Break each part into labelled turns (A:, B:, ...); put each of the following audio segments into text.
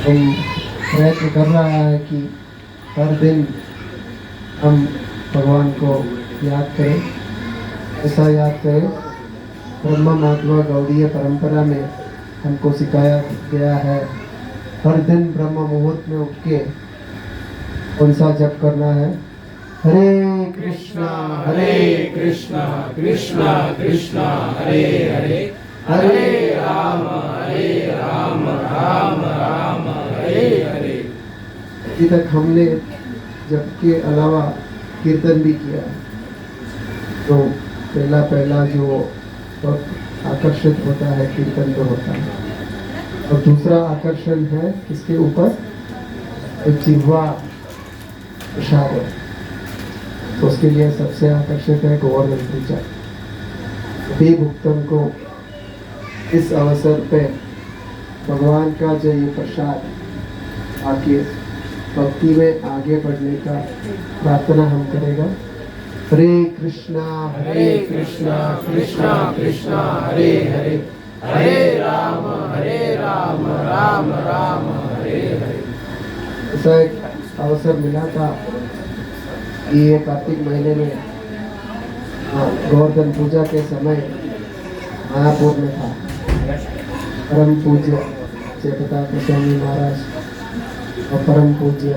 A: हम प्रयत्न कर रहा है कि हर दिन हम भगवान को याद करें। ऐसा याद करें, ब्रह्म महात्मा गौड़ीय परंपरा में हमको सिखाया गया है, हर दिन ब्रह्म मुहूर्त में उठ के कौन सा जप करना है, हरे कृष्णा कृष्णा कृष्णा हरे हरे, हरे राम राम राम हरे हरे। अभी तक हमने जप के अलावा कीर्तन भी किया, तो पहला जो बहुत आकर्षित होता है कीर्तन तो होता है, और दूसरा आकर्षण है इसके ऊपर जिह्वा प्रसाद है, तो उसके लिए सबसे आकर्षित है गोवर्धन पूजा। सभी भक्तों को इस अवसर पे भगवान का जो ये प्रसाद आके भक्ति में आगे बढ़ने का प्रार्थना हम करेगा। हरे कृष्णा कृष्णा कृष्णा हरे हरे, हरे राम राम राम हरे हरे। ऐसा एक अवसर मिला था कि ये कार्तिक महीने में गोवर्धन पूजा के समय मायापुर में था। परम पूज्य जयप्रताप स्वामी महाराज और परम पूज्य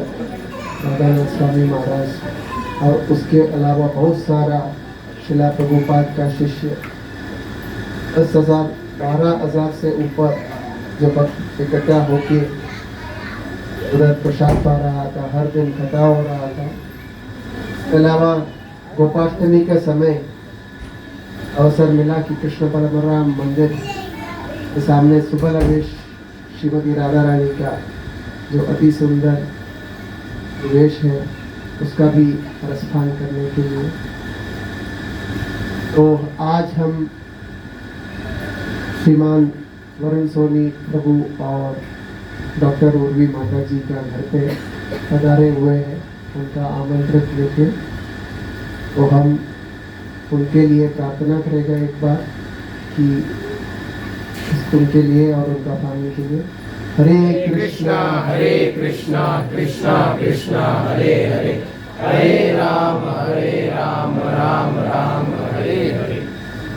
A: राधानाथ स्वामी महाराज और उसके अलावा बहुत सारा शिला प्रभुपाद का शिष्य 10,000 12,000 से ऊपर जो भक्त इकट्ठा होके उधर प्रसाद पा रहा था, हर दिन कथा हो रहा था। इसके अलावा गोपाष्टमी के समय अवसर मिला कि कृष्ण परब्रह्म मंदिर के सामने सुबह लवेश श्रीमती राधा रानी का जो अति सुंदर निवेश है उसका भी रसपान करने के लिए, तो आज हम श्रीमान वरुण सोनी प्रभु और डॉक्टर उर्वी माता जी का घर पे पधारे हुए हैं, उनका आमंत्रित लेके, तो हम उनके लिए प्रार्थना करेगा एक बार कि उनके लिए और उनका फैमिली के लिए। हरे कृष्णा कृष्णा कृष्णा हरे हरे, हरे राम राम राम हरे हरे।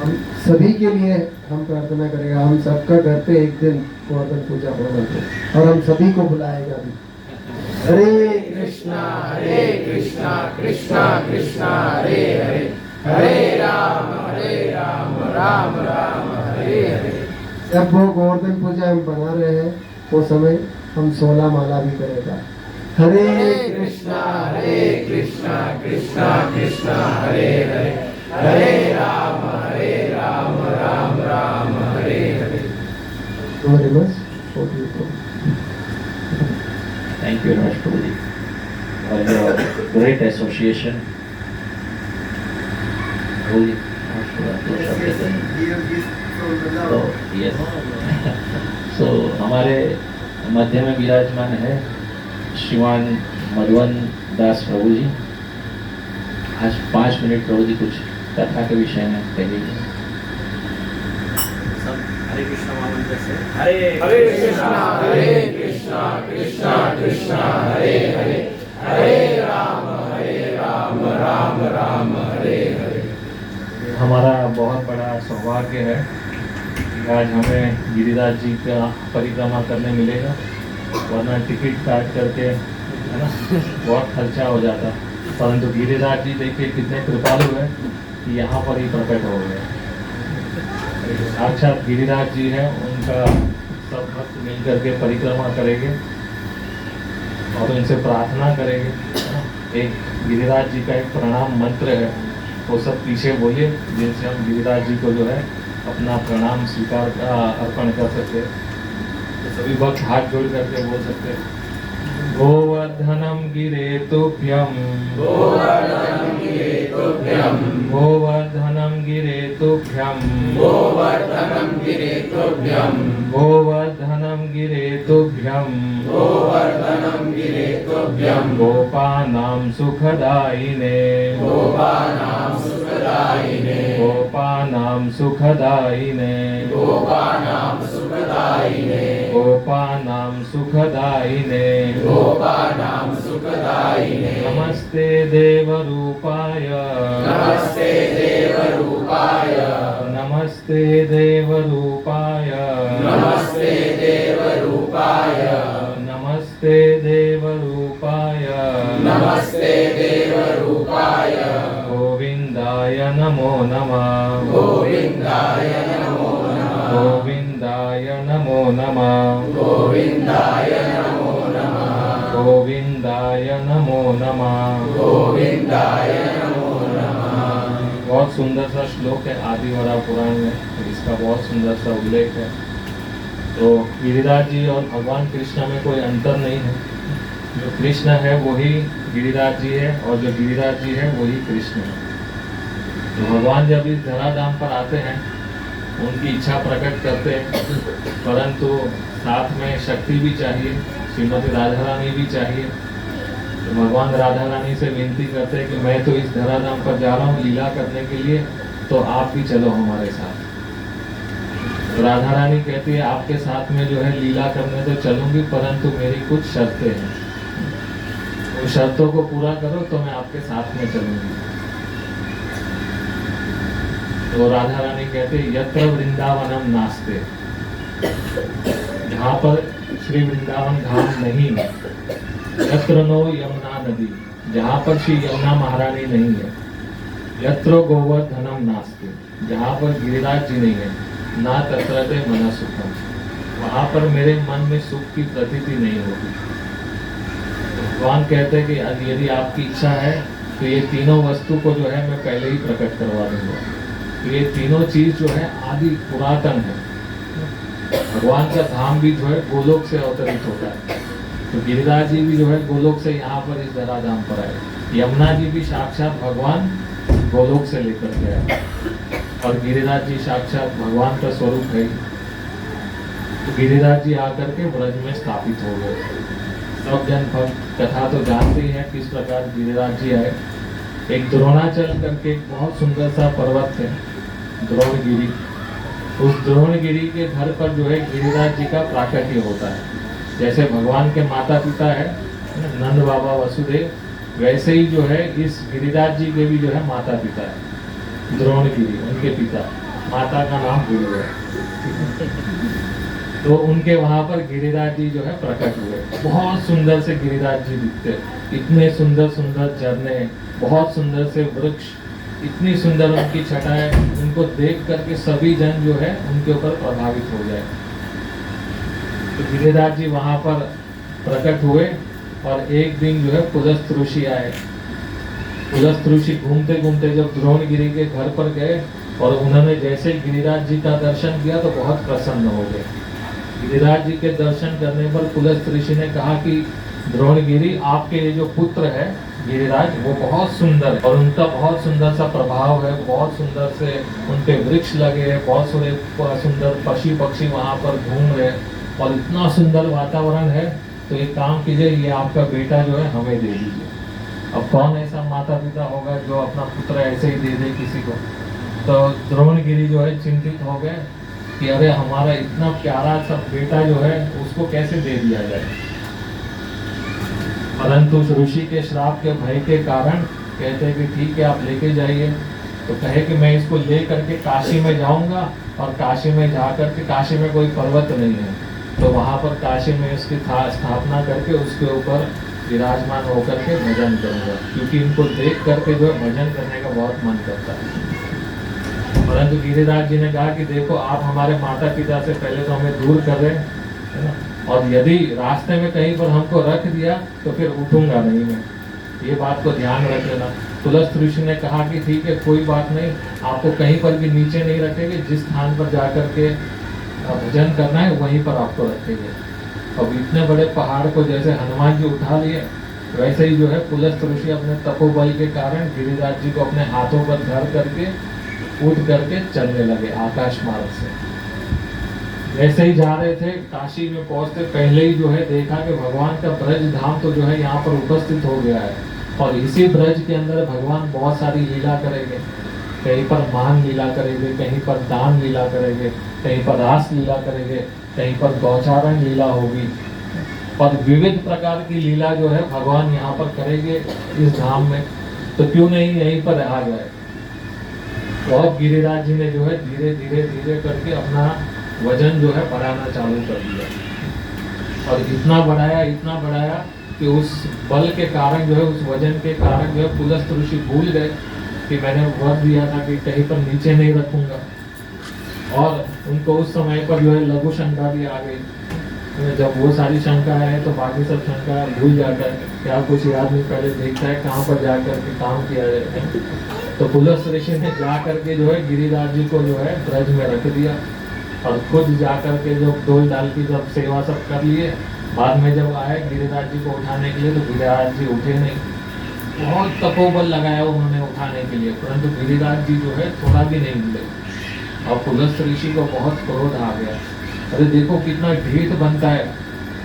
A: हम सभी के लिए हम प्रार्थना करेगा, हम सबका घर पे एक दिन गोवर्धन पूजा होगा और हम सभी को बुलाएगा भी। हरे कृष्णा कृष्णा कृष्णा हरे हरे, हरे राम राम राम हरे हरे। जब वो गोवर्धन पूजा हम बना रहे हैं वो समय हम 16 माला भी करेगा। हरे कृष्णा कृष्णा कृष्णा हरे हरे, हरे Ram Ram Ram Hare Hare. Very much.
B: Thank you, Raj Prabhuji, for your great association. Prabhuji, तो yes. So हमारे मध्य में विराजमान है श्रीमान मधुवन दास प्रभु जी। आज 5 मिनट प्रभु जी कुछ कथा के विषय में कहिए।
C: हरे कृष्णा महामंत्र से हरे कृष्णा कृष्णा कृष्णा हरे हरे, हरे राम राम राम हरे हरे।
B: हमारा बहुत बड़ा सौभाग्य है कि आज हमें गिरिराज जी का परिक्रमा करने मिलेगा, वरना टिकट काट करके है ना बहुत खर्चा हो जाता, परंतु गिरिराज जी देखिए कितने कृपालु है कि यहाँ पर ही प्रकट हो गए। साक्षात गिरिराज जी हैं, उनका सब भक्त मिल करके परिक्रमा करेंगे और उनसे प्रार्थना करेंगे। एक गिरिराज जी का एक प्रणाम मंत्र है, वो सब पीछे बोलिए, जिनसे हम गिरिराज जी को जो है अपना प्रणाम स्वीकार अर्पण कर सकते हैं। तो सभी भक्त हाथ जोड़ करके बोल सकते हैं, गोवर्धनम गिरेतुभ्यं,
C: गोवर्धनम गिरेतुभ्यं,
B: गोवर्धनम गिरेतुभ्यं,
C: गोवर्धनम गिरेतुभ्यं,
B: गोवर्धनम गिरेतुभ्यं,
C: गोवर्धनम गिरेतुभ्यं,
B: गोपानां सुखदायिने,
C: गोपानां सुखदायिने,
B: गोपानां गोपानां सुखदायिने
C: गोपानां सुखदायिने
B: गोपानां सुखदायिने
C: गोपानां सुखदायिने
B: नमस्ते देवरूपाय
C: नमस्ते देवरूपाय
B: नमस्ते देवरूपाय
C: नमस्ते देवरूपाय
B: नमस्ते देवरूपाय
C: नमस्ते देवरूपाय
B: गोविन्दाय नमो नमः
C: गोविन्दाय नमो नमः
B: गोविन्दाय नमो नमः
C: गोविन्दाय नमो नमः
B: गोविन्दाय नमो नमः
C: गोविन्दाय नमो नमः।
B: बहुत सुंदर सा श्लोक है आदिवरा पुराण में, इसका बहुत सुंदर सा उल्लेख है। तो गिरिराज जी और भगवान कृष्ण में कोई अंतर नहीं है। जो कृष्ण है वही गिरिराज जी है और जो गिरिराज जी है वही कृष्ण है। तो भगवान जब इस धराधाम पर आते हैं उनकी इच्छा प्रकट करते हैं, परंतु साथ में शक्ति भी चाहिए, श्रीमती राधा रानी भी चाहिए। तो भगवान राधा रानी से विनती करते हैं कि मैं तो इस धराधाम पर जा रहा हूँ लीला करने के लिए, तो आप भी चलो हमारे साथ। तो राधा रानी कहती है आपके साथ में जो है लीला करने तो चलूंगी, परंतु मेरी कुछ शर्तें हैं, उन शर्तों को पूरा करो तो मैं आपके साथ में चलूंगी। तो राधा रानी कहते हैं यत्र वृंदावनम नास्ते, जहाँ पर श्री वृंदावन धाम नहीं है, यत्र नो यमुना नदी, जहाँ पर श्री यमुना महारानी नहीं है, यत्र गोवर्धनम नास्ते, जहाँ पर गिरिराज जी नहीं है, ना तत्रते मना सुखम, वहाँ पर मेरे मन में सुख की प्रतीति नहीं होगी। भगवान कहते हैं कि यदि आपकी इच्छा है तो ये तीनों वस्तु को जो है मैं पहले ही प्रकट करवा दूंगा। तो ये तीनों चीज जो है आदि पुरातन है। भगवान का धाम भी जो है गोलोक से अवतरित होता है, तो गिरिराज जी भी जो है गोलोक से यहाँ पर इस धराधाम पर आए। यमुना जी भी साक्षात भगवान गोलोक से लेकर के आए और गिरिराज जी साक्षात भगवान का स्वरूप है। तो गिरिराज जी आकर के ब्रज में स्थापित हो गए। सब जन कथा तो जानते ही हैं किस प्रकार गिरिराज जी आए। एक द्रोणाचल करके एक बहुत सुंदर सा पर्वत है द्रोणगिरी, उस द्रोणगिरी के घर पर जो है गिरिराज जी का प्राकट्य होता है। जैसे भगवान के माता पिता है नंद बाबा वसुदेव, वैसे ही जो है इस गिरिराज जी के भी जो है माता पिता है द्रोणगिरी, उनके पिता, माता का नाम गुरु है। तो उनके वहां पर गिरिराज जी जो है प्रकट हुए। बहुत सुंदर से गिरिराज जी दिखते, इतने सुंदर सुंदर झरने, बहुत सुंदर से वृक्ष, इतनी सुंदर उनकी छटाएं, उनको देख करके सभी जन जो है उनके ऊपर प्रभावित हो गए। तो गिरिराज जी वहां पर प्रकट हुए और एक दिन जो है पुलस्त ऋषि आए। पुलस्त ऋषि घूमते घूमते जब द्रोणगिरी के घर पर गए और उन्होंने जैसे गिरिराज जी का दर्शन किया तो बहुत प्रसन्न हो गए। गिरिराज जी के दर्शन करने पर पुलस्त ऋषि ने कहा कि द्रोणगिरी आपके ये जो पुत्र है गिरिराज वो बहुत सुंदर है और उनका बहुत सुंदर सा प्रभाव है, बहुत सुंदर से उनके वृक्ष लगे हैं, बहुत सुंदर पशु पक्षी वहाँ पर घूम रहे और इतना सुंदर वातावरण है। तो एक काम कीजिए, ये आपका बेटा जो है हमें दे दीजिए। अब कौन ऐसा माता पिता होगा जो अपना पुत्र ऐसे ही दे दे किसी को। तो द्रोणगिरी जो है चिंतित हो गए कि अरे हमारा इतना प्यारा सा बेटा जो है उसको कैसे दे दिया जाए। परंतु उस ऋषि के श्राप के भय के कारण कहते हैं कि ठीक है आप लेके जाइए। तो कहे कि मैं इसको ले करके काशी में जाऊंगा और काशी में जा करके, काशी में कोई पर्वत नहीं है तो वहां पर काशी में इसकी स्थापना करके उसके ऊपर विराजमान होकर के भजन करूंगा, क्योंकि इनको देख करके जो है भजन करने का बहुत मन करता है। परंतु गिरिराज जी ने कहा कि देखो आप हमारे माता पिता से पहले तो हमें दूर कर रहे हैं, है ना, और यदि रास्ते में कहीं पर हमको रख दिया तो फिर उठूंगा नहीं मैं, ये बात को ध्यान रख लेना। पुलस्त ऋषि ने कहा कि ठीक है कोई बात नहीं, आपको कहीं पर भी नीचे नहीं रखेंगे, जिस स्थान पर जाकर के भजन करना है वहीं पर आपको रखेंगे। अब इतने बड़े पहाड़ को जैसे हनुमान जी उठा लिए वैसे ही जो है पुलस्त ऋषि अपने तपोबल के कारण गिरिराज जी को अपने हाथों पर धर करके उठ करके चलने लगे आकाश मार्ग से। जैसे ही जा रहे थे काशी में पहुंचते पहले ही जो है देखा कि भगवान का ब्रज धाम तो जो है यहाँ पर उपस्थित हो गया है और इसी ब्रज के अंदर भगवान बहुत सारी लीला करेंगे। कहीं पर मान लीला करेंगे, कहीं पर दान लीला करेंगे, कहीं पर रास लीला करेंगे, कहीं पर गौचारण लीला होगी। और विविध प्रकार की लीला जो है भगवान यहाँ पर करेंगे इस धाम में, तो क्यों नहीं यहीं पर रहा जाए। तो अब गिरिराज जी ने जो है धीरे धीरे धीरे करके अपना वजन जो है बढ़ाना चालू कर दिया, और इतना बढ़ाया कि उस बल के कारण जो है, उस वजन के कारण जो है पुलस्त ऋषि भूल गए कि मैंने वर दिया था कि कहीं पर नीचे नहीं रखूंगा, और उनको उस समय पर जो है लघु शंका भी आ गई। जब वो सारी शंका है तो बाकी सब शंका भूल जाता है, क्या कुछ याद नहीं, पहले देखता है कहाँ पर जाकर के काम किया जाए। तो पुलस्त ऋषि ने जा करके जो है गिरिराज जी को जो है ब्रज में रख दिया, और खुद जा करके जो डोल डाल की जब सेवा सब कर लिए, बाद में जब आए गिरिराज जी को उठाने के लिए तो गिरिराज जी उठे नहीं। बहुत तपोबल लगाया उन्होंने उठाने के लिए, परंतु गिरिराज जी जो है थोड़ा भी नहीं मिले, और पुलस्त ऋषि को बहुत क्रोध आ गया। अरे देखो कितना ढीठ बनता है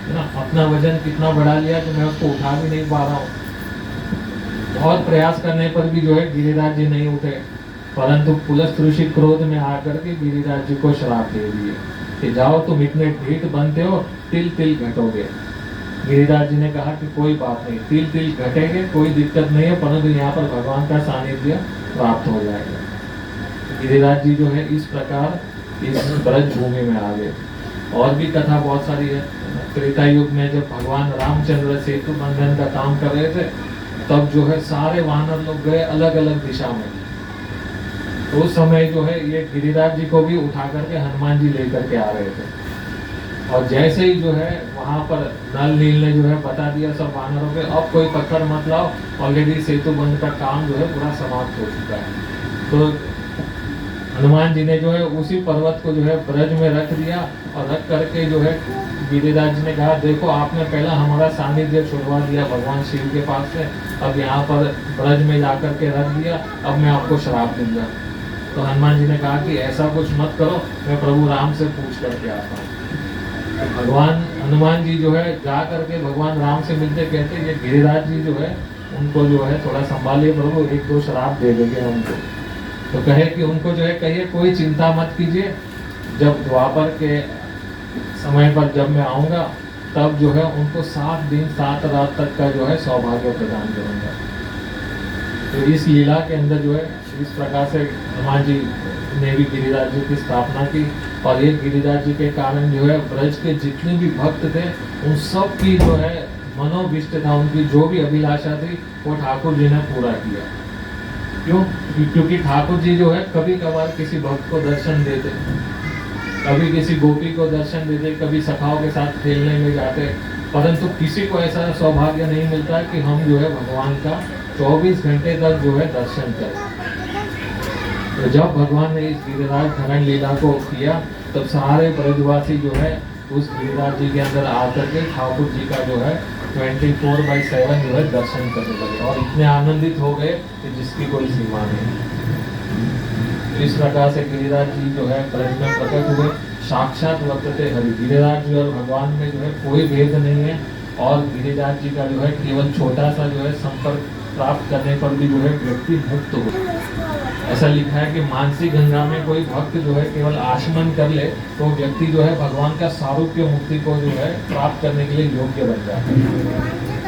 B: ना, अपना वजन कितना बढ़ा लिया कि मैं उसको उठा भी नहीं पा रहा हूँ। बहुत प्रयास करने पर भी जो है गिरिराज जी नहीं उठे, परंतु पुलस्त ऋषि क्रोध में आकर के गिरिराज जी को श्राप दे दिए कि जाओ तुम इतने ढीठ बनते हो, तिल तिल घटोगे। गिरिराज जी ने कहा कि कोई बात नहीं, तिल तिल घटेंगे, कोई दिक्कत नहीं है, परंतु यहाँ पर भगवान का सानिध्य प्राप्त हो जाएगा। गिरिराज जी जो है इस प्रकार इस ब्रज भूमि में आ गए। और भी कथा बहुत सारी है। त्रेता युग में जब भगवान रामचंद्र सेतु बंधन का काम कर रहे थे, तब जो है सारे वानर लोग गए अलग अलग दिशा में। तो उस समय जो है ये गिरिराज जी को भी उठा करके हनुमान जी लेकर के आ रहे थे, और जैसे ही जो है वहां पर नल नील ने जो है बता दिया सब वानरों के, अब कोई पत्थर मत लाओ, ऑलरेडी सेतु बंध का काम जो है पूरा समाप्त हो चुका है। तो हनुमान जी ने जो है उसी पर्वत को जो है ब्रज में रख दिया, और रख करके जो है गिरिराज जी ने कहा देखो आपने पहला हमारा सानिध्य छुड़वा दिया भगवान शिव के पास से, अब यहाँ पर ब्रज में जाकर के रख दिया, अब मैं आपको श्राप दूंगा। तो हनुमान जी ने कहा कि ऐसा कुछ मत करो, मैं प्रभु राम से पूछ करके आता हूँ। तो भगवान हनुमान जी जो है जा करके भगवान राम से मिलते, कहते ये गिरिराज जी जो है उनको जो है थोड़ा संभालिए प्रभु, एक दो श्राप दे देंगे हमको। तो कहे कि उनको जो है कहिए कोई चिंता मत कीजिए, जब द्वापर के समय पर जब मैं आऊँगा तब जो है उनको 7 दिन 7 रात तक का जो है सौभाग्य प्रदान करूँगा। तो इस लीला के अंदर जो है इस प्रकार से हनुमान जी ने भी गिरिराज जी की स्थापना की, और ये गिरिराज जी के कारण जो है ब्रज के जितने भी भक्त थे उन सब की जो है मनोभिष्ट था, उनकी जो भी अभिलाषा थी वो ठाकुर जी ने पूरा किया। क्यों? क्योंकि ठाकुर जी जो है कभी कभार किसी भक्त को दर्शन देते, कभी किसी गोपी को दर्शन देते, कभी सखाओं के साथ खेलने में जाते, परंतु किसी को ऐसा सौभाग्य नहीं मिलता कि हम जो है भगवान का 24 घंटे तक जो है दर्शन करें। तो जब भगवान ने इस गिरिराज धरण लीला को किया, तब सारे ब्रजवासी जो है उस गिरिराज जी के अंदर आकर के ठाकुर जी का जो है 24/7 जो है दर्शन करने लगे, और इतने आनंदित हो गए कि जिसकी कोई सीमा नहीं। तो इस प्रकार से गिरिराज जी जो है ब्रज में प्रकट हुए, साक्षात वर्तते हरि। गिरिराज जी और भगवान में जो है कोई भेद नहीं है, और गिरिराज जी का जो है केवल छोटा सा जो है संपर्क प्राप्त करने पर भी जो है व्यक्ति मुक्त हो। ऐसा लिखा है कि मानसी गंगा में कोई भक्त जो है केवल आचमन कर ले तो व्यक्ति जो है भगवान का सारूप्य मुक्ति को जो है प्राप्त करने के लिए योग्य बन जाता है।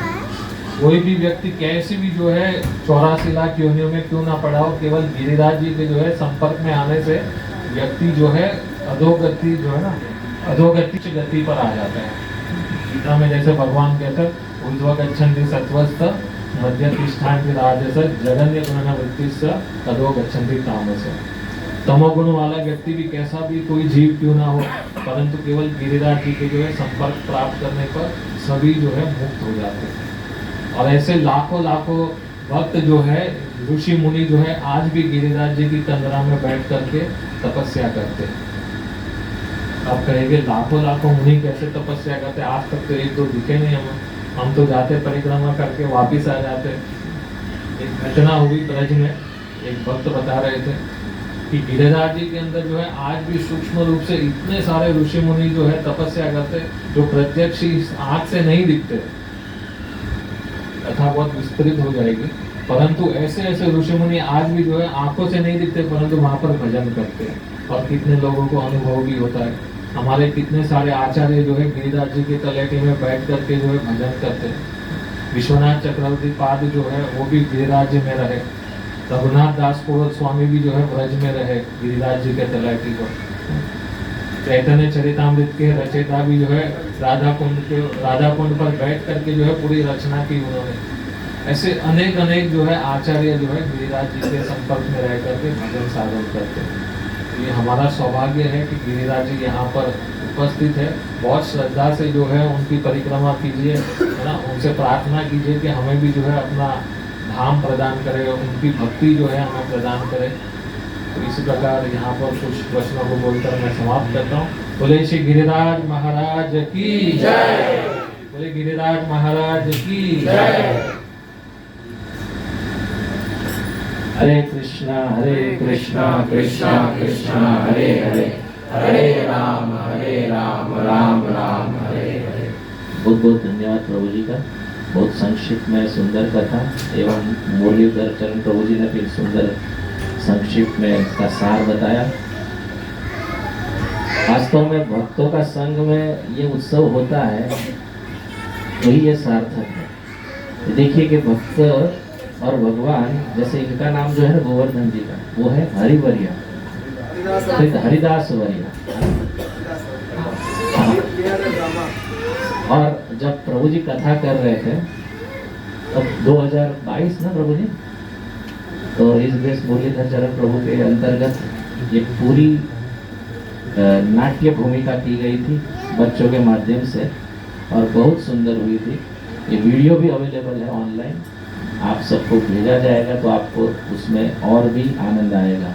B: कोई भी व्यक्ति कैसे भी जो है 84 लाख योनियों में क्यों ना पड़ा हो, केवल गिरिराज जी के जो है संपर्क में आने से व्यक्ति जो है अधोगति जो है ना अधोगति गति पर आ जाता है। गीता में जैसे भगवान कहते हैं ऊर्ध्व गच्छन्ति सत्त्वस्थ मध्य तिष्ठन्ति राजस जगन्य गुण वृत्तिश्च अधो गच्छन्ति तामस। तमोगुण वाला व्यक्ति भी कैसा भी कोई जीव क्यों ना हो, परंतु केवल गिरिराज जी के जो है संपर्क प्राप्त करने पर सभी जो है मुक्त हो जाते हैं। और ऐसे लाखों लाखों भक्त जो है ऋषि मुनि जो है आज भी गिरिराज जी की कंदरा में बैठ करके तपस्या करते हैं। आप कहेंगे लाखों लाखों मुनि कैसे तपस्या करते, आज तक तो एक दो दिखे नहीं हम तो जाते परिक्रमा करके वापिस आ जाते। एक घटना हुई ब्रज में, एक भक्त बता रहे थे कि गिरिराज जी के अंदर जो है आज भी सूक्ष्म रूप से इतने सारे ऋषि मुनि जो है तपस्या करते जो प्रत्यक्ष आंख से नहीं दिखते। कथा बहुत विस्तृत हो जाएगी, परंतु ऐसे ऐसे ऋषि मुनि आज भी जो है आंखों से नहीं दिखते, परंतु वहां पर भजन करते हैं और कितने लोगों को अनुभव भी होता है। हमारे कितने सारे आचार्य जो है गिरिराज जी के तलेटी में बैठ करके जो है भजन करते हैं। विश्वनाथ चक्रवर्ती पाद जो है वो भी गिरिराज में रहे, रघुनाथ दास पुरोहित स्वामी भी जो है ब्रज में रहे गिरिराज जी के तलेटी पर। चैतन्य चरितामृत के रचयिता भी जो है राधा कुंड पर बैठ करके जो है पूरी रचना की उन्होंने। ऐसे अनेक अनेक जो है आचार्य जो है गिरिराज जी के संपर्क में रह करके भजन साधन करते हैं। ये हमारा सौभाग्य है कि गिरिराज जी यहाँ पर उपस्थित है। बहुत श्रद्धा से जो है उनकी परिक्रमा कीजिए, है ना, उनसे प्रार्थना कीजिए कि हमें भी जो है अपना धाम प्रदान करे, उनकी भक्ति जो है हमें प्रदान करे। तो इसी प्रकार यहाँ पर कुछ प्रश्नों को बोलकर मैं समाप्त करता हूँ। बोले श्री गिरिराज महाराज की जय, बोले गिरिराज महाराज की जय।
C: हरे कृष्णा कृष्णा कृष्णा हरे हरे, हरे राम राम राम हरे हरे।
D: बहुत बहुत धन्यवाद प्रभु जी का। बहुत संक्षिप्त में सुंदर कथा एवं मुरलीधर चरण प्रभु जी ने फिर सुंदर संक्षिप्त में इसका सार बताया। वास्तव में भक्तों का संग में ये उत्सव होता है, वही ये सार्थक है। देखिए कि भक्त और भगवान, जैसे इनका नाम जो है ना गोवर्धन जी का, वो है हरिवर्या, हरिदास वर्या। और जब प्रभु जी कथा कर रहे थे तब 2022 ना प्रभु जी, तो इस देश मुरलीधर चरण प्रभु के अंतर्गत ये पूरी नाट्य भूमिका की गई थी बच्चों के माध्यम से और बहुत सुंदर हुई थी। ये वीडियो भी अवेलेबल है ऑनलाइन, आप सबको भेजा जाएगा तो आपको उसमें और भी आनंद आएगा।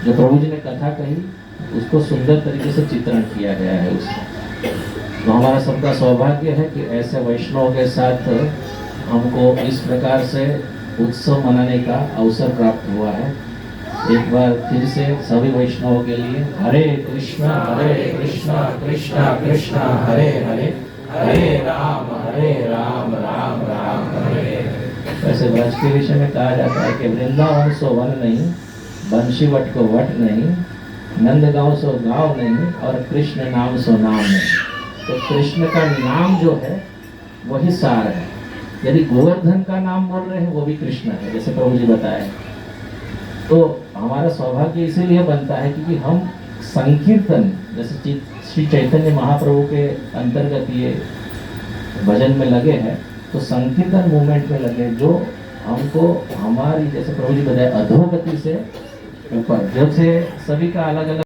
D: जो प्रभु जी ने कथा कही उसको सुंदर तरीके से चित्रण किया गया है उसमें। तो हमारा सबका सौभाग्य है कि ऐसे वैष्णव के साथ हमको इस प्रकार से उत्सव मनाने का अवसर प्राप्त हुआ है। एक बार फिर से सभी वैष्णवों के लिए हरे कृष्णा कृष्णा कृष्णा हरे हरे, हरे राम राम राम हरे हरे। वैसे ब्रज के विषय में कहा जाता है कि वृंदावन सो वन नहीं, बंशीवट को वट नहीं, नंदगांव सो गांव नहीं और कृष्ण नाम सो नाम नहीं। तो कृष्ण का नाम जो है वही सार है। यदि गोवर्धन का नाम बोल रहे हैं वो भी कृष्ण है, जैसे प्रभु जी बताए। तो हमारा सौभाग्य इसीलिए बनता है क्योंकि हम संकीर्तन, जैसे श्री चैतन्य महाप्रभु के अंतर्गत ये भजन में लगे हैं, तो संकीर्तन मूवमेंट में लगे, जो हमको हमारी, जैसे प्रभु जी बताए, अधोगति से ऊपर, जब से सभी का अलग अलग